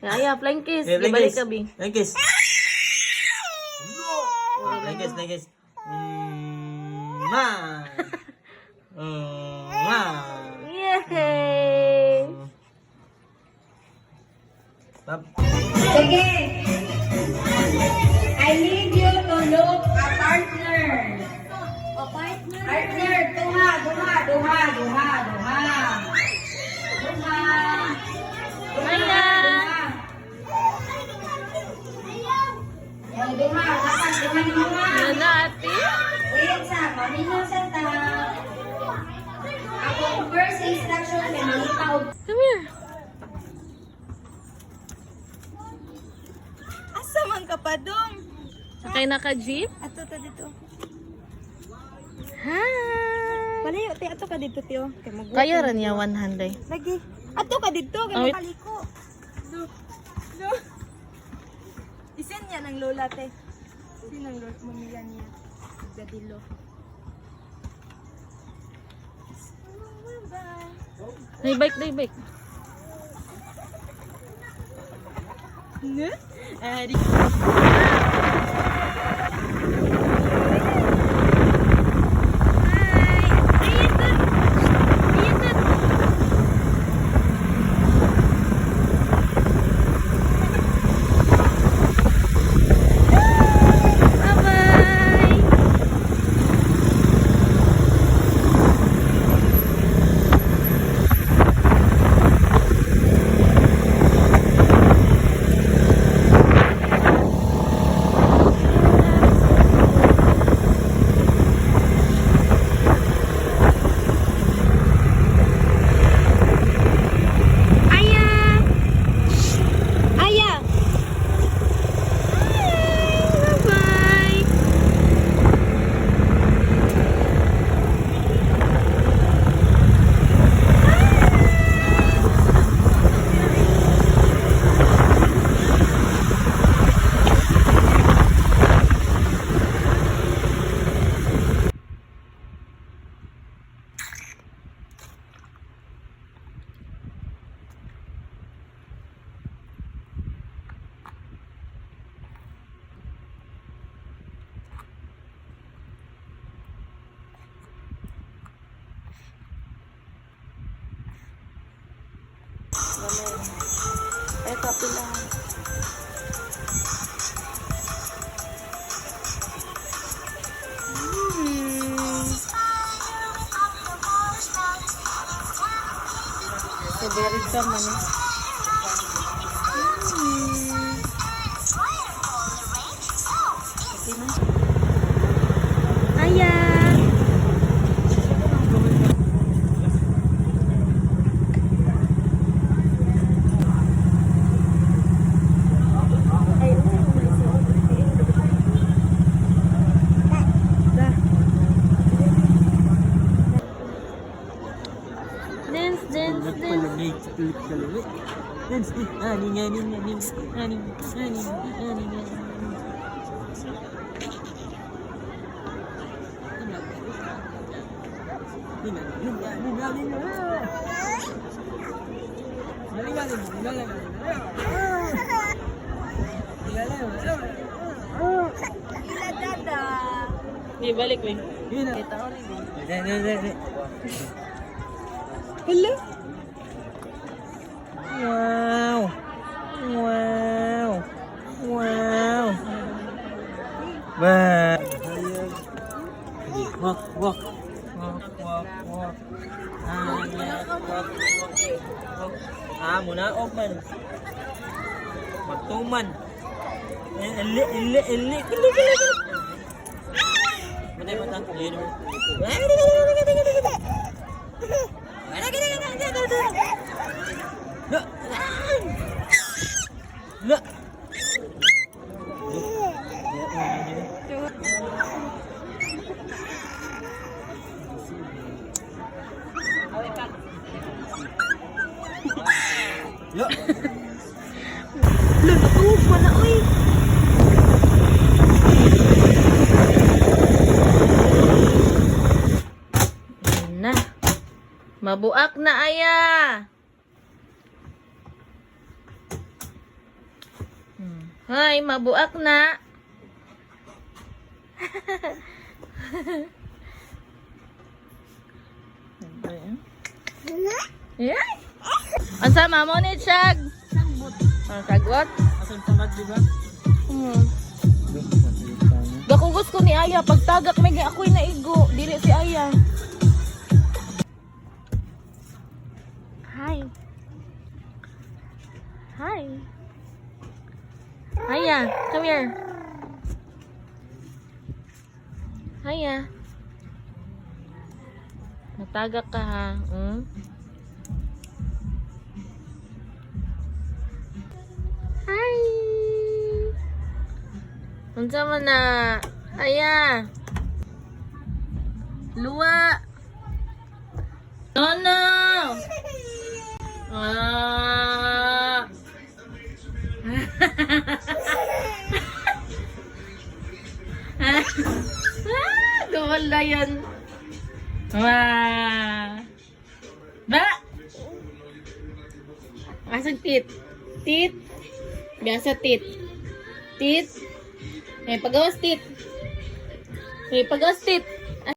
Aya, flying kiss. Eh, flying Ibalik kiss. ka, Bing. Flying kiss. Flying kiss, flying kiss. Yay! Pap. Sige. I need you to look a partner. O, partner. Partner, duha, duha, duha, duha, duha. Duha. Aya! Yung duha, dapat duha ni duha. Yan na, ate. Wait sa, kanino sa ta. Ako, first instruction, kay malitaw. Come here. Asa man ka pa dong? Sakay na ka, jeep? Ato ta dito. Hi! Palayo, te. Ato ka dito, tiyo. Kaya rin niya 100. Lagi. Ato ka dito. Oh, Kaya wait. makaliko. Do. Do. Isin niya ng lola, te. Isin ng lola. Mamiya niya. Gadilo. Bye-bye. Nay bike, nay bike. Ne? Di. Ay, kapi lang. Sabirit ka man eh. Okay na. Aya! Dance, dance, dance. Di balik, Wing. Kita ko rin. Hello? Wow. Wow. Wow. Bah. Walk, walk. Walk, walk, walk. Walk, walk. Muna open. Magtuman. Eli, eli, eli. Kili, kili, kili. Matay, matay. Ayun mo. Look. Look. Lo, natuog mo na, uy. Ayun na. Mabuak na, Aya! Hoy, mabuak na. Yeah. Asa mamo ni Chag? Sagbot. Sagbot? Asan tamad, di ba? Gakugos ko ni Aya pagtagak may ako'y naigo, dili si Aya. Hi. Hi. Aya, come here. Aya. Matagak ka ha. Hi. Unsa man na? Aya. Luwa. No. Ah. Gawala yan. Wah. Ba? Asang tit? Tit? Biasa tit. Tit? Pagawas tit. Pagawas tit.